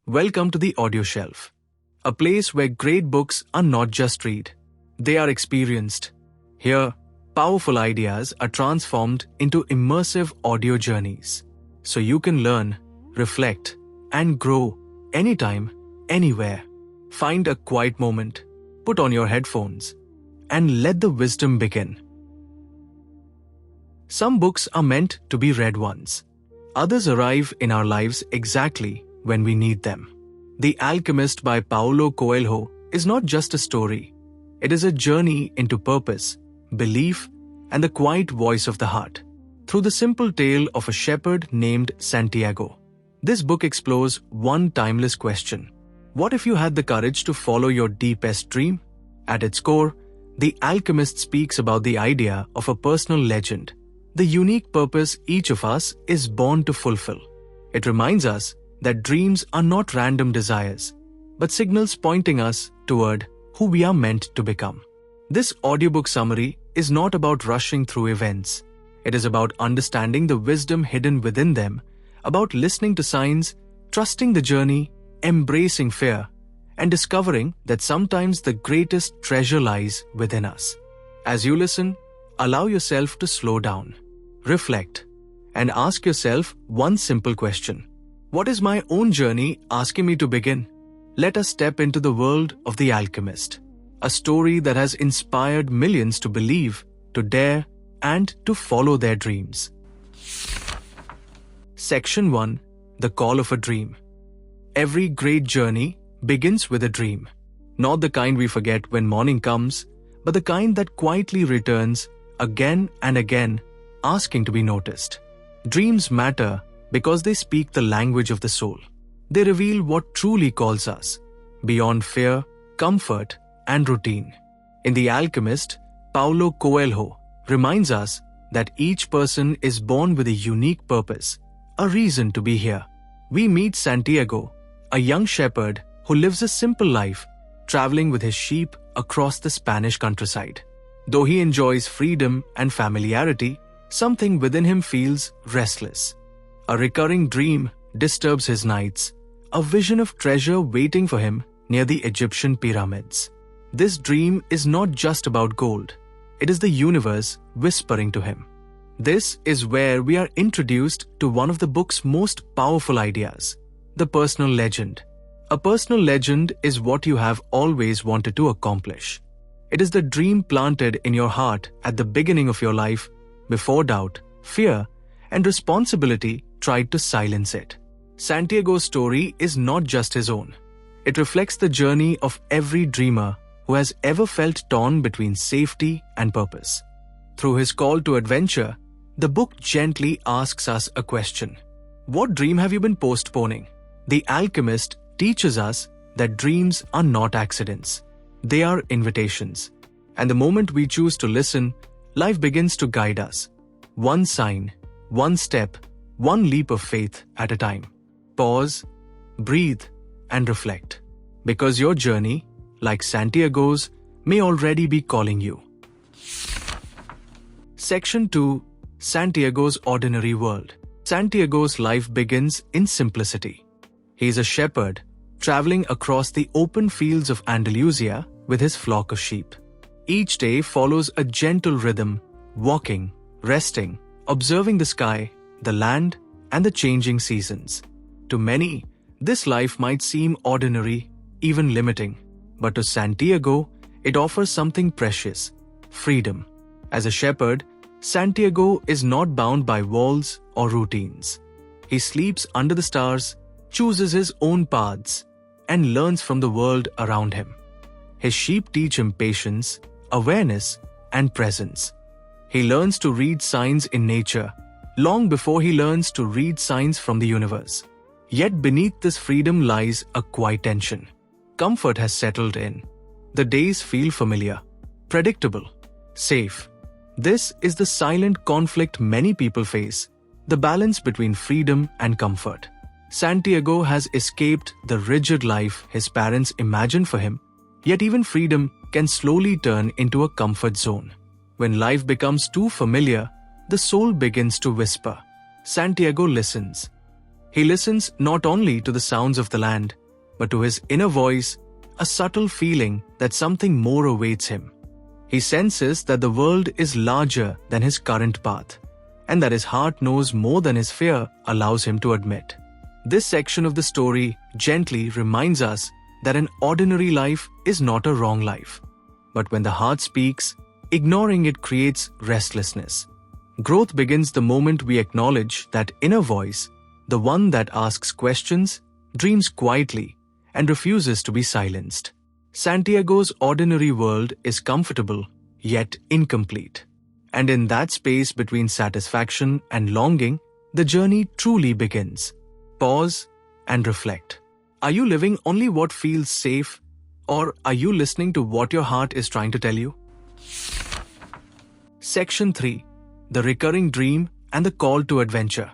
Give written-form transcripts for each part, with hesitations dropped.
Welcome to the audio shelf, a place where great books are not just read, they are experienced. Here, powerful ideas are transformed into immersive audio journeys, so you can learn, reflect, and grow anytime, anywhere. Find a quiet moment, put on your headphones, and let the wisdom begin. Some books are meant to be read once. Others arrive in our lives exactly when we need them. The Alchemist by Paulo Coelho is not just a story. It is a journey into purpose, belief, and the quiet voice of the heart. Through the simple tale of a shepherd named Santiago, this book explores one timeless question. What if you had the courage to follow your deepest dream? At its core, The Alchemist speaks about the idea of a personal legend, the unique purpose each of us is born to fulfill. It reminds us that dreams are not random desires, but signals pointing us toward who we are meant to become. This audiobook summary is not about rushing through events. It is about understanding the wisdom hidden within them, about listening to signs, trusting the journey, embracing fear, and discovering that sometimes the greatest treasure lies within us. As you listen, allow yourself to slow down, reflect, and ask yourself one simple question. What is my own journey asking me to begin? Let us step into the world of The Alchemist, a story that has inspired millions to believe, to dare, and to follow their dreams. Section 1. The Call of a Dream. Every great journey begins with a dream. Not the kind we forget when morning comes, but the kind that quietly returns again and again, asking to be noticed. Dreams matter because they speak the language of the soul. They reveal what truly calls us, beyond fear, comfort, and routine. In The Alchemist, Paulo Coelho reminds us that each person is born with a unique purpose, a reason to be here. We meet Santiago, a young shepherd who lives a simple life, traveling with his sheep across the Spanish countryside. Though he enjoys freedom and familiarity, something within him feels restless. A recurring dream disturbs his nights, a vision of treasure waiting for him near the Egyptian pyramids. This dream is not just about gold. It is the universe whispering to him. This is where we are introduced to one of the book's most powerful ideas, the personal legend. A personal legend is what you have always wanted to accomplish. It is the dream planted in your heart at the beginning of your life, before doubt, fear, and responsibility tried to silence it. Santiago's story is not just his own. It reflects the journey of every dreamer who has ever felt torn between safety and purpose. Through his call to adventure, the book gently asks us a question. What dream have you been postponing? The Alchemist teaches us that dreams are not accidents. They are invitations. And the moment we choose to listen, life begins to guide us. One sign, one step, one leap of faith at a time. Pause, breathe, and reflect. Because your journey, like Santiago's, may already be calling you. Section 2. Santiago's Ordinary World. Santiago's life begins in simplicity. He is a shepherd, traveling across the open fields of Andalusia with his flock of sheep. Each day follows a gentle rhythm, walking, resting, observing the sky, the land, and the changing seasons. To many, this life might seem ordinary, even limiting. But to Santiago, it offers something precious: freedom. As a shepherd, Santiago is not bound by walls or routines. He sleeps under the stars, chooses his own paths, and learns from the world around him. His sheep teach him patience, awareness, and presence. He learns to read signs in nature long before he learns to read signs from the universe. Yet beneath this freedom lies a quiet tension. Comfort has settled in. The days feel familiar, predictable, safe. This is the silent conflict many people face, the balance between freedom and comfort. Santiago has escaped the rigid life his parents imagined for him, yet even freedom can slowly turn into a comfort zone. When life becomes too familiar, the soul begins to whisper. Santiago listens. He listens not only to the sounds of the land, but to his inner voice, a subtle feeling that something more awaits him. He senses that the world is larger than his current path, and that his heart knows more than his fear allows him to admit. This section of the story gently reminds us that an ordinary life is not a wrong life. But when the heart speaks, ignoring it creates restlessness. Growth begins the moment we acknowledge that inner voice, the one that asks questions, dreams quietly, and refuses to be silenced. Santiago's ordinary world is comfortable, yet incomplete. And in that space between satisfaction and longing, the journey truly begins. Pause and reflect. Are you living only what feels safe, or are you listening to what your heart is trying to tell you? Section 3. The Recurring Dream and the Call to Adventure.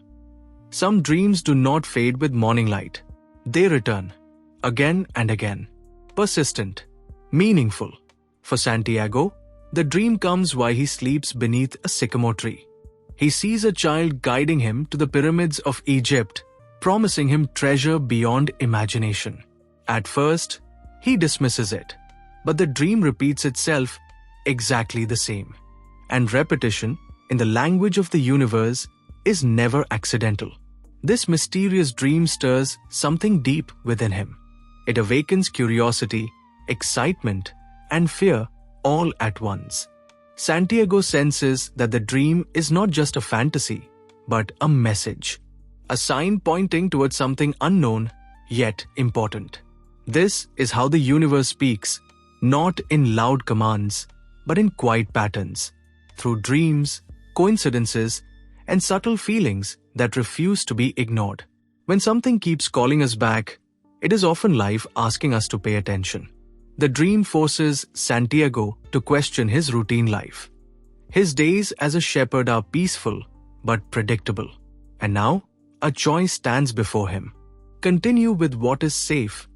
Some dreams do not fade with morning light. They return, again and again. Persistent, meaningful. For Santiago, the dream comes while he sleeps beneath a sycamore tree. He sees a child guiding him to the pyramids of Egypt, promising him treasure beyond imagination. At first, he dismisses it, but the dream repeats itself exactly the same. And repetition, in the language of the universe, is never accidental. This mysterious dream stirs something deep within him. It awakens curiosity, excitement, and fear all at once. Santiago senses that the dream is not just a fantasy, but a message, a sign pointing towards something unknown, yet important. This is how the universe speaks, not in loud commands, but in quiet patterns, through dreams, coincidences, and subtle feelings that refuse to be ignored. When something keeps calling us back, it is often life asking us to pay attention. The dream forces Santiago to question his routine life. His days as a shepherd are peaceful but predictable. And now, a choice stands before him. Continue with what is safe,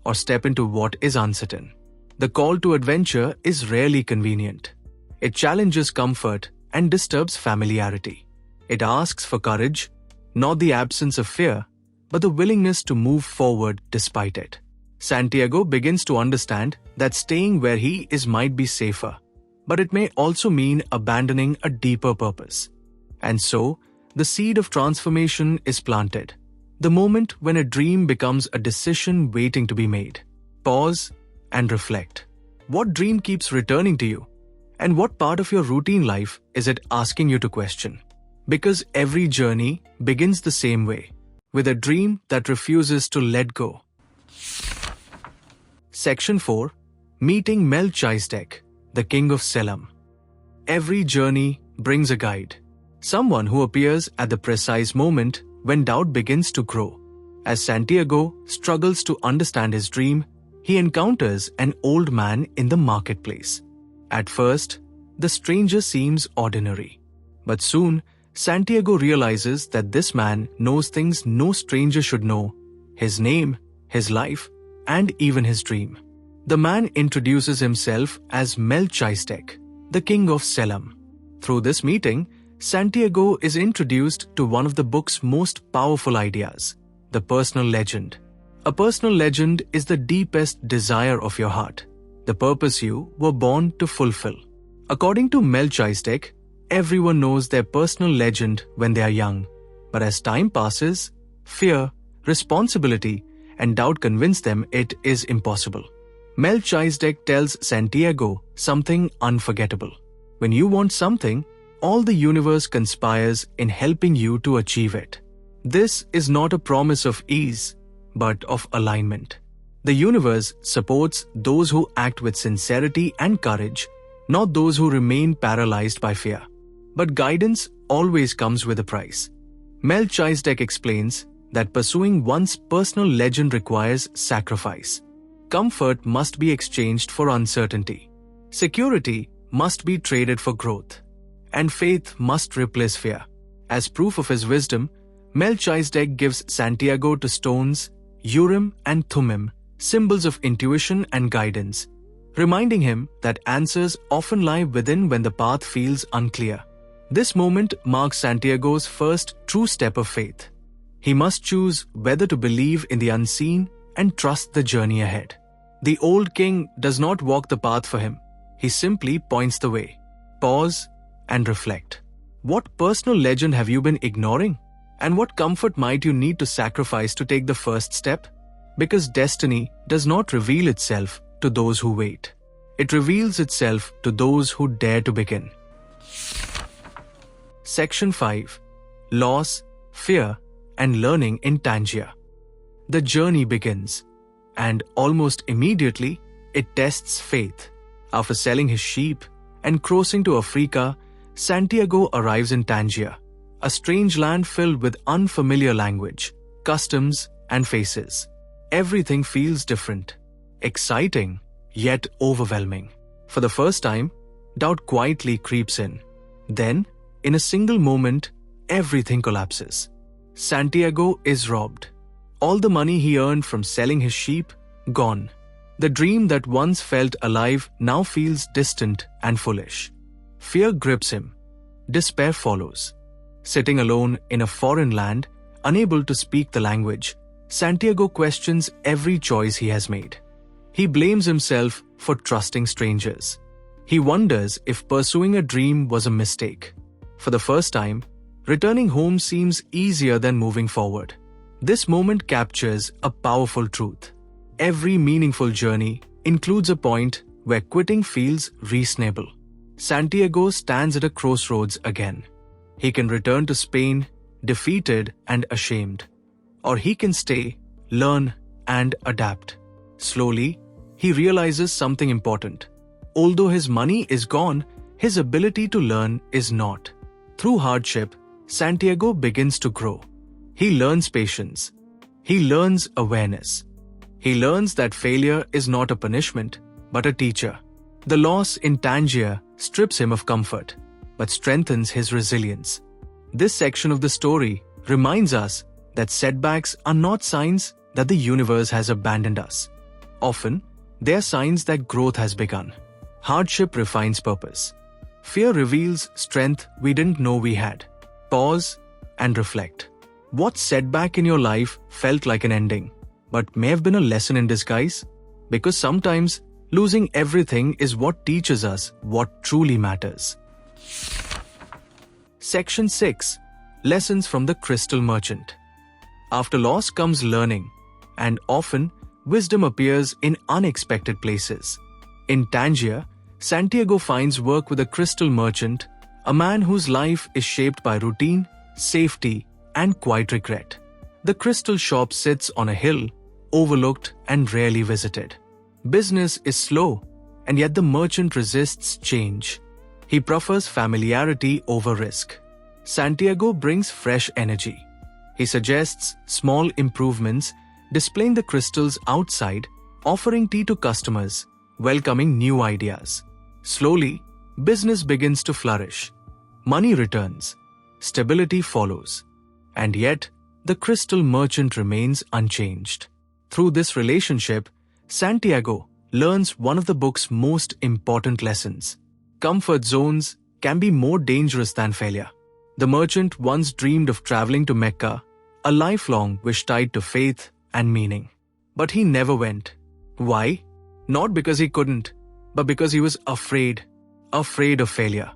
or step into what is uncertain. The call to adventure is rarely convenient. It challenges comfort and disturbs familiarity. It asks for courage, not the absence of fear, but the willingness to move forward despite it. Santiago begins to understand that staying where he is might be safer, but it may also mean abandoning a deeper purpose. And so, the seed of transformation is planted. The moment when a dream becomes a decision waiting to be made. Pause and reflect. What dream keeps returning to you? And what part of your routine life is it asking you to question? Because every journey begins the same way, with a dream that refuses to let go. Section 4. Meeting Melchizedek, the King of Selam. Every journey brings a guide, someone who appears at the precise moment when doubt begins to grow. As Santiago struggles to understand his dream, he encounters an old man in the marketplace. At first, the stranger seems ordinary, but soon Santiago realizes that this man knows things no stranger should know: his name, his life, and even his dream. The man introduces himself as Melchizedek, the King of Selam. Through this meeting, Santiago is introduced to one of the book's most powerful ideas, the personal legend. A personal legend is the deepest desire of your heart, the purpose you were born to fulfill. According to Melchizedek, everyone knows their personal legend when they are young, but as time passes, fear, responsibility, and doubt convince them it is impossible. Melchizedek tells Santiago something unforgettable. When you want something, all the universe conspires in helping you to achieve it. This is not a promise of ease, but of alignment. The universe supports those who act with sincerity and courage, not those who remain paralyzed by fear. But guidance always comes with a price. Melchizedek explains that pursuing one's personal legend requires sacrifice. Comfort must be exchanged for uncertainty. Security must be traded for growth. And faith must replace fear. As proof of his wisdom, Melchizedek gives Santiago to stones, Urim and Thummim, symbols of intuition and guidance, reminding him that answers often lie within when the path feels unclear. This moment marks Santiago's first true step of faith. He must choose whether to believe in the unseen and trust the journey ahead. The old king does not walk the path for him. He simply points the way. Pause and reflect. What personal legend have you been ignoring? And what comfort might you need to sacrifice to take the first step? Because destiny does not reveal itself to those who wait. It reveals itself to those who dare to begin. Section 5. Loss, Fear, and Learning in Tangier. The journey begins, and almost immediately, it tests faith. After selling his sheep and crossing to Africa, Santiago arrives in Tangier, a strange land filled with unfamiliar language, customs, and faces. Everything feels different, exciting, yet overwhelming. For the first time, doubt quietly creeps in. Then, in a single moment, everything collapses. Santiago is robbed. All the money he earned from selling his sheep, gone. The dream that once felt alive now feels distant and foolish. Fear grips him. Despair follows. Sitting alone in a foreign land, unable to speak the language, Santiago questions every choice he has made. He blames himself for trusting strangers. He wonders if pursuing a dream was a mistake. For the first time, returning home seems easier than moving forward. This moment captures a powerful truth. Every meaningful journey includes a point where quitting feels reasonable. Santiago stands at a crossroads again. He can return to Spain, defeated and ashamed. Or he can stay, learn, and adapt. Slowly, he realizes something important. Although his money is gone, his ability to learn is not. Through hardship, Santiago begins to grow. He learns patience. He learns awareness. He learns that failure is not a punishment, but a teacher. The loss in Tangier strips him of comfort, but strengthens his resilience. This section of the story reminds us that setbacks are not signs that the universe has abandoned us. Often, they are signs that growth has begun. Hardship refines purpose. Fear reveals strength we didn't know we had. Pause and reflect. What setback in your life felt like an ending, but may have been a lesson in disguise? Because sometimes, losing everything is what teaches us what truly matters. Section 6. Lessons from the Crystal Merchant. After loss comes learning, and often, wisdom appears in unexpected places. In Tangier, Santiago finds work with a crystal merchant, a man whose life is shaped by routine, safety, and quiet regret. The crystal shop sits on a hill, overlooked and rarely visited. Business is slow, and yet the merchant resists change. He prefers familiarity over risk. Santiago brings fresh energy. He suggests small improvements, displaying the crystals outside, offering tea to customers, welcoming new ideas. Slowly, business begins to flourish. Money returns. Stability follows. And yet, the crystal merchant remains unchanged. Through this relationship, Santiago learns one of the book's most important lessons. Comfort zones can be more dangerous than failure. The merchant once dreamed of traveling to Mecca, a lifelong wish tied to faith and meaning. But he never went. Why? Not because he couldn't, but because he was afraid of failure,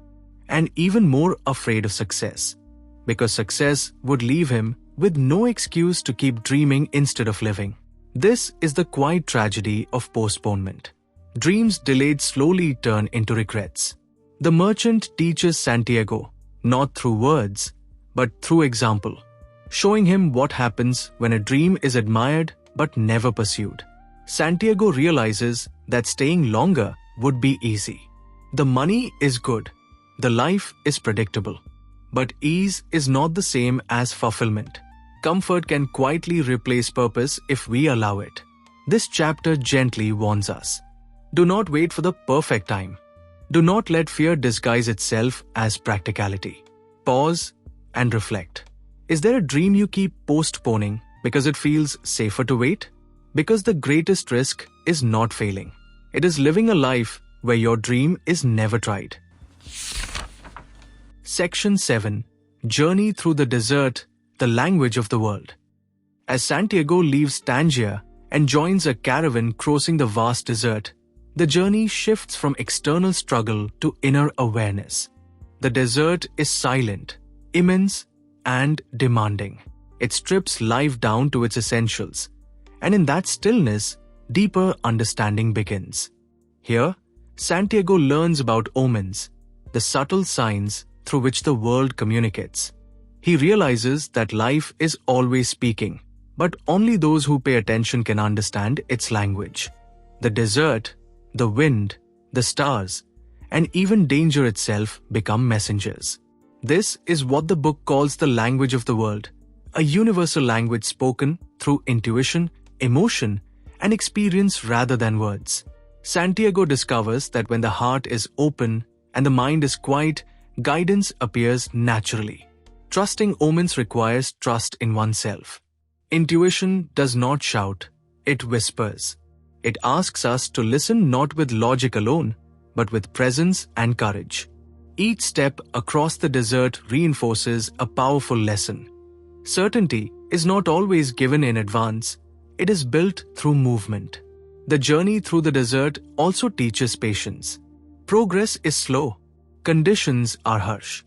and even more afraid of success. Because success would leave him with no excuse to keep dreaming instead of living. This is the quiet tragedy of postponement. Dreams delayed slowly turn into regrets. The merchant teaches Santiago, not through words, but through example, showing him what happens when a dream is admired but never pursued. Santiago realizes that staying longer would be easy. The money is good. The life is predictable. But ease is not the same as fulfillment. Comfort can quietly replace purpose if we allow it. This chapter gently warns us. Do not wait for the perfect time. Do not let fear disguise itself as practicality. Pause and reflect. Is there a dream you keep postponing because it feels safer to wait? Because the greatest risk is not failing. It is living a life where your dream is never tried. Section 7. Journey through the desert, the language of the world. As Santiago leaves Tangier and joins a caravan crossing the vast desert, the journey shifts from external struggle to inner awareness. The desert is silent, immense, and demanding. It strips life down to its essentials, and in that stillness, deeper understanding begins. Here, Santiago learns about omens, the subtle signs through which the world communicates. He realizes that life is always speaking, but only those who pay attention can understand its language. The desert, the wind, the stars, and even danger itself become messengers. This is what the book calls the language of the world, a universal language spoken through intuition, emotion, and experience rather than words. Santiago discovers that when the heart is open and the mind is quiet, guidance appears naturally. Trusting omens requires trust in oneself. Intuition does not shout, it whispers. It asks us to listen not with logic alone, but with presence and courage. Each step across the desert reinforces a powerful lesson. Certainty is not always given in advance, it is built through movement. The journey through the desert also teaches patience. Progress is slow, conditions are harsh,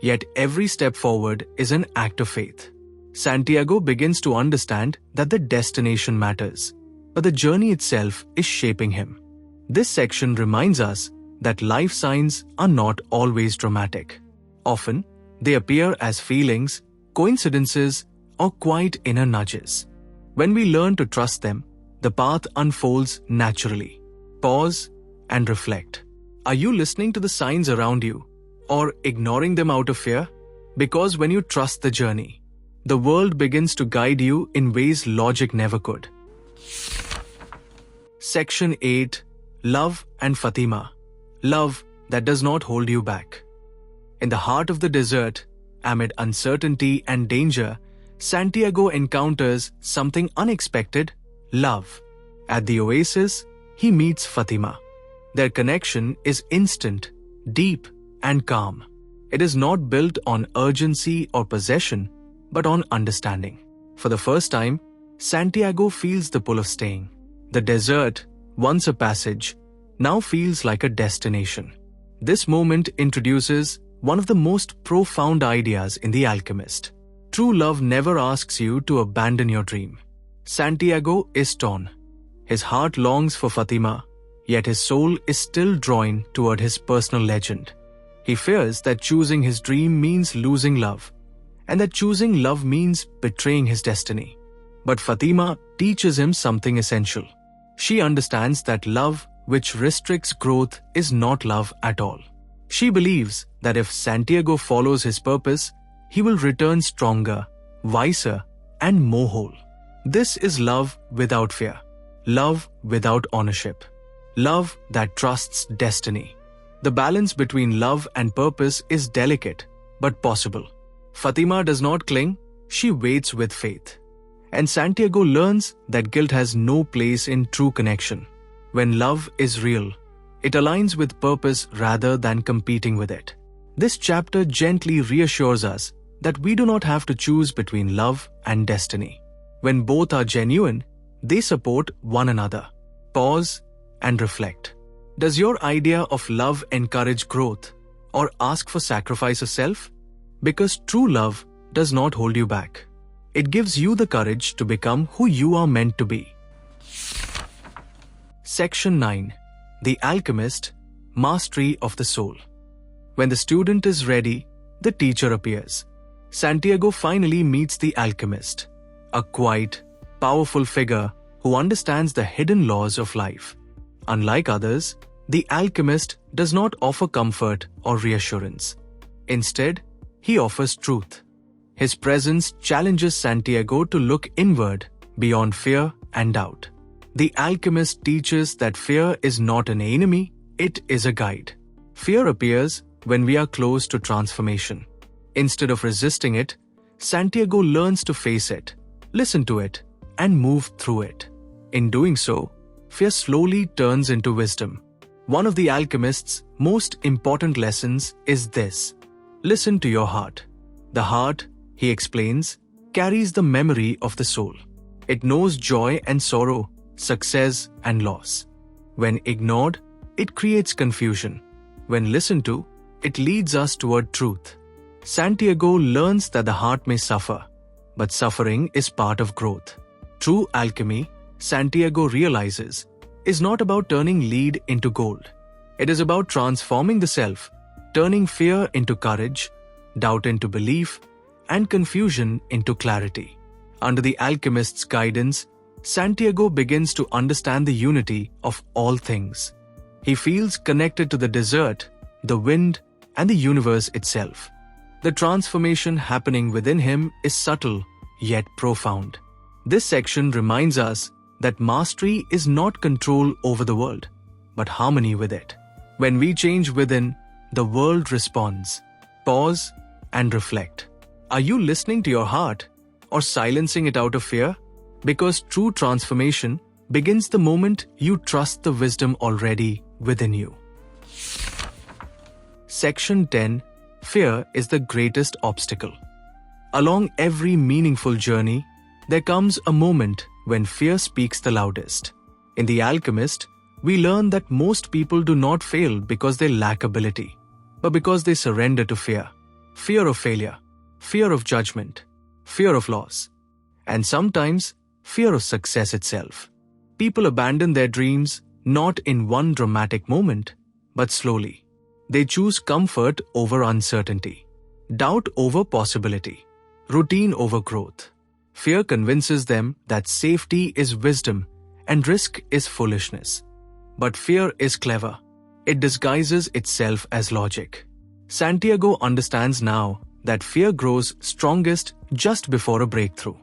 yet every step forward is an act of faith. Santiago begins to understand that the destination matters, but the journey itself is shaping him. This section reminds us that life signs are not always dramatic. Often, they appear as feelings, coincidences, or quiet inner nudges. When we learn to trust them, the path unfolds naturally. Pause and reflect. Are you listening to the signs around you, or ignoring them out of fear? Because when you trust the journey, the world begins to guide you in ways logic never could. Section 8. Love and Fatima. Love that does not hold you back. In the heart of the desert, amid uncertainty and danger, Santiago encounters something unexpected: love. At the oasis, he meets Fatima. Their connection is instant, deep, and calm. It is not built on urgency or possession, but on understanding. For the first time, Santiago feels the pull of staying. The desert, once a passage, now feels like a destination. This moment introduces one of the most profound ideas in The Alchemist. True love never asks you to abandon your dream. Santiago is torn. His heart longs for Fatima, yet his soul is still drawn toward his personal legend. He fears that choosing his dream means losing love, and that choosing love means betraying his destiny. But Fatima teaches him something essential. She understands that love which restricts growth is not love at all. She believes that if Santiago follows his purpose, he will return stronger, wiser, and more whole. This is love without fear, love without ownership, love that trusts destiny. The balance between love and purpose is delicate, but possible. Fatima does not cling, she waits with faith. And Santiago learns that guilt has no place in true connection. When love is real, it aligns with purpose rather than competing with it. This chapter gently reassures us that we do not have to choose between love and destiny. When both are genuine, they support one another. Pause and reflect. Does your idea of love encourage growth or ask for sacrifice of self? Because true love does not hold you back. It gives you the courage to become who you are meant to be. Section 9. The Alchemist, Mastery of the Soul. When the student is ready, the teacher appears. Santiago finally meets the alchemist, a quiet, powerful figure who understands the hidden laws of life. Unlike others, the alchemist does not offer comfort or reassurance. Instead, he offers truth. His presence challenges Santiago to look inward, beyond fear and doubt. The alchemist teaches that fear is not an enemy, it is a guide. Fear appears when we are close to transformation. Instead of resisting it, Santiago learns to face it, listen to it, and move through it. In doing so, fear slowly turns into wisdom. One of the alchemist's most important lessons is this: listen to your heart. The heart, he explains, carries the memory of the soul. It knows joy and sorrow, success and loss. When ignored, it creates confusion. When listened to, it leads us toward truth. Santiago learns that the heart may suffer, but suffering is part of growth. True alchemy, Santiago realizes, is not about turning lead into gold. It is about transforming the self, turning fear into courage, doubt into belief, and confusion into clarity. Under the alchemist's guidance, Santiago begins to understand the unity of all things. He feels connected to the desert, the wind, and the universe itself. The transformation happening within him is subtle, yet profound. This section reminds us that mastery is not control over the world, but harmony with it. When we change within, the world responds. Pause and reflect. Are you listening to your heart or silencing it out of fear? Because true transformation begins the moment you trust the wisdom already within you. Section 10. Fear is the greatest obstacle. Along every meaningful journey, there comes a moment when fear speaks the loudest. In The Alchemist, we learn that most people do not fail because they lack ability, but because they surrender to fear. Fear of failure, fear of judgment, fear of loss, and sometimes fear of success itself. People abandon their dreams not in one dramatic moment, but slowly. They choose comfort over uncertainty, doubt over possibility, routine over growth. Fear convinces them that safety is wisdom and risk is foolishness. But fear is clever. It disguises itself as logic. Santiago understands now that fear grows strongest just before a breakthrough.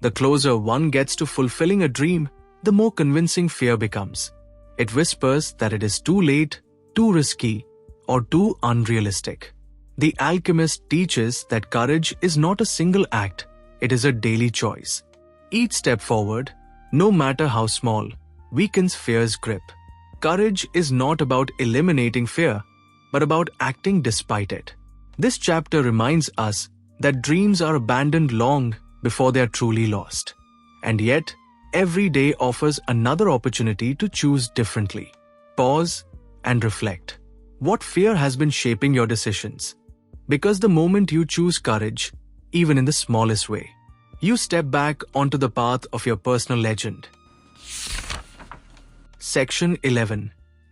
The closer one gets to fulfilling a dream, the more convincing fear becomes. It whispers that it is too late, too risky, or too unrealistic. The Alchemist teaches that courage is not a single act, it is a daily choice. Each step forward, no matter how small, weakens fear's grip. Courage is not about eliminating fear, but about acting despite it. This chapter reminds us that dreams are abandoned long before they are truly lost. And yet, every day offers another opportunity to choose differently. Pause and reflect. What fear has been shaping your decisions? Because the moment you choose courage, even in the smallest way, you step back onto the path of your personal legend. Section 11.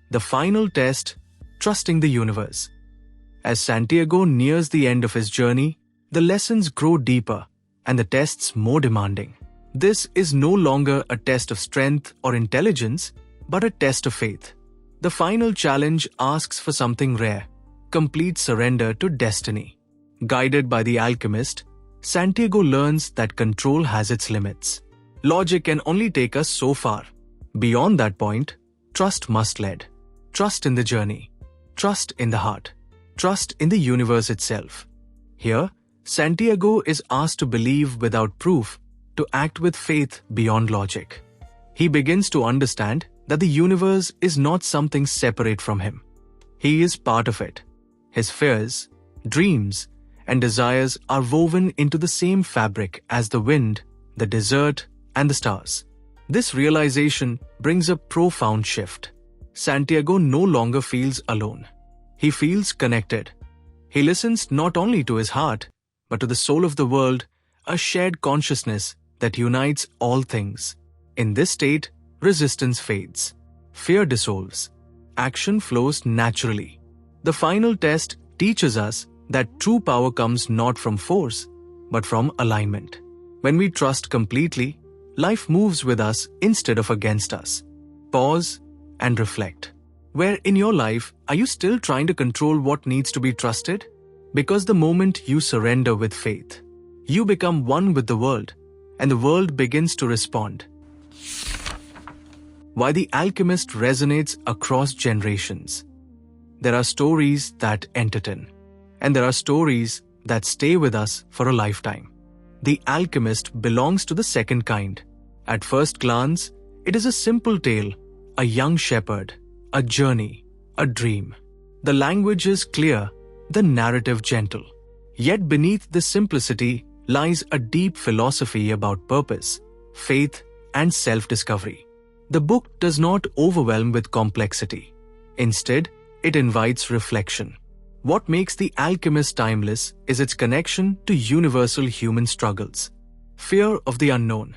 The final test, trusting the universe. As Santiago nears the end of his journey, the lessons grow deeper and the tests more demanding. This is no longer a test of strength or intelligence, but a test of faith. The final challenge asks for something rare, complete surrender to destiny. Guided by the alchemist, Santiago learns that control has its limits. Logic can only take us so far. Beyond that point, trust must lead. Trust in the journey. Trust in the heart. Trust in the universe itself. Here, Santiago is asked to believe without proof, to act with faith beyond logic. He begins to understand that the universe is not something separate from him. He is part of it. His fears, dreams, and desires are woven into the same fabric as the wind, the desert, and the stars. This realization brings a profound shift. Santiago no longer feels alone. He feels connected. He listens not only to his heart, but to the soul of the world, a shared consciousness that unites all things. In this state, resistance fades. Fear dissolves. Action flows naturally. The final test teaches us that true power comes not from force, but from alignment. When we trust completely, life moves with us instead of against us. Pause and reflect. Where in your life are you still trying to control what needs to be trusted? Because the moment you surrender with faith, you become one with the world, and the world begins to respond. Why the Alchemist resonates across generations. There are stories that entertain, and there are stories that stay with us for a lifetime. The Alchemist belongs to the second kind. At first glance, it is a simple tale, a young shepherd, a journey, a dream. The language is clear, the narrative gentle. Yet beneath this simplicity lies a deep philosophy about purpose, faith, and self-discovery. The book does not overwhelm with complexity. Instead, it invites reflection. What makes The Alchemist timeless is its connection to universal human struggles. Fear of the unknown,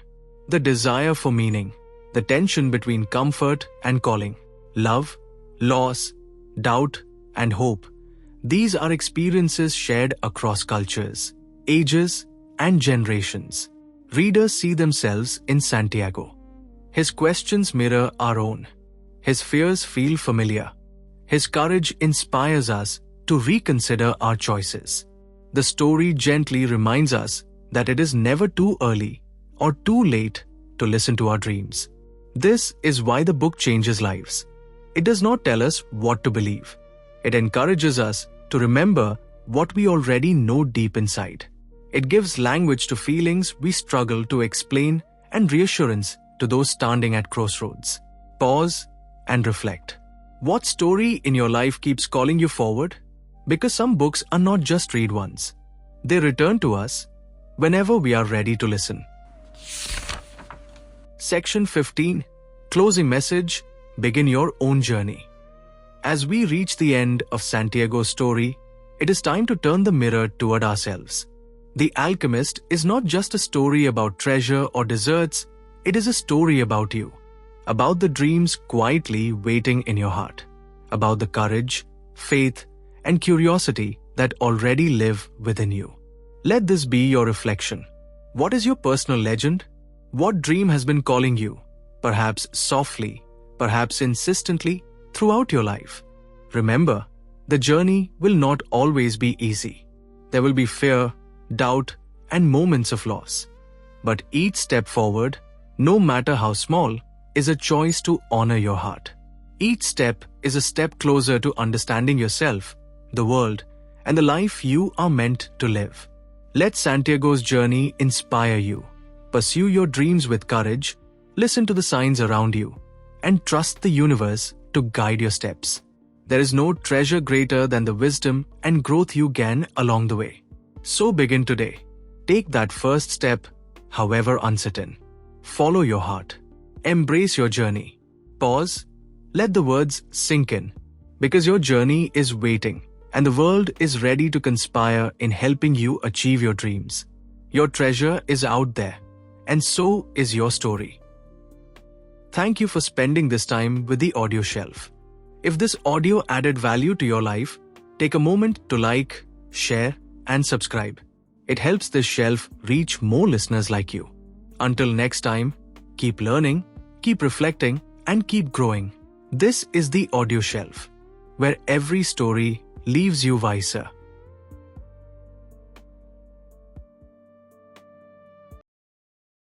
the desire for meaning, the tension between comfort and calling, love, loss, doubt, and hope. These are experiences shared across cultures, ages, and generations. Readers see themselves in Santiago. His questions mirror our own. His fears feel familiar. His courage inspires us to reconsider our choices. The story gently reminds us that it is never too early or too late to listen to our dreams. This is why the book changes lives. It does not tell us what to believe. It encourages us to remember what we already know deep inside. It gives language to feelings we struggle to explain and reassurance to those standing at crossroads. Pause and reflect. What story in your life keeps calling you forward? Because some books are not just read once. They return to us whenever we are ready to listen. Section 15. Closing message. Begin your own journey. As we reach the end of Santiago's story, it is time to turn the mirror toward ourselves. The Alchemist is not just a story about treasure or desserts, it is a story about you. About the dreams quietly waiting in your heart. About the courage, faith, and curiosity that already live within you. Let this be your reflection. What is your personal legend? What dream has been calling you? Perhaps softly, perhaps insistently, throughout your life. Remember, the journey will not always be easy. There will be fear, doubt, and moments of loss. But each step forward, no matter how small, is a choice to honor your heart. Each step is a step closer to understanding yourself, the world, and the life you are meant to live. Let Santiago's journey inspire you. Pursue your dreams with courage, listen to the signs around you, and trust the universe to guide your steps. There is no treasure greater than the wisdom and growth you gain along the way. So begin today. Take that first step, however uncertain. Follow your heart. Embrace your journey. Pause. Let the words sink in. Because your journey is waiting, and the world is ready to conspire in helping you achieve your dreams. Your treasure is out there, and so is your story. Thank you for spending this time with the audio shelf. If this audio added value to your life, take a moment to like, share, and subscribe. It helps this shelf reach more listeners like you. Until next time, keep learning, keep reflecting, and keep growing. This is the audio shelf, where every story leaves you wiser.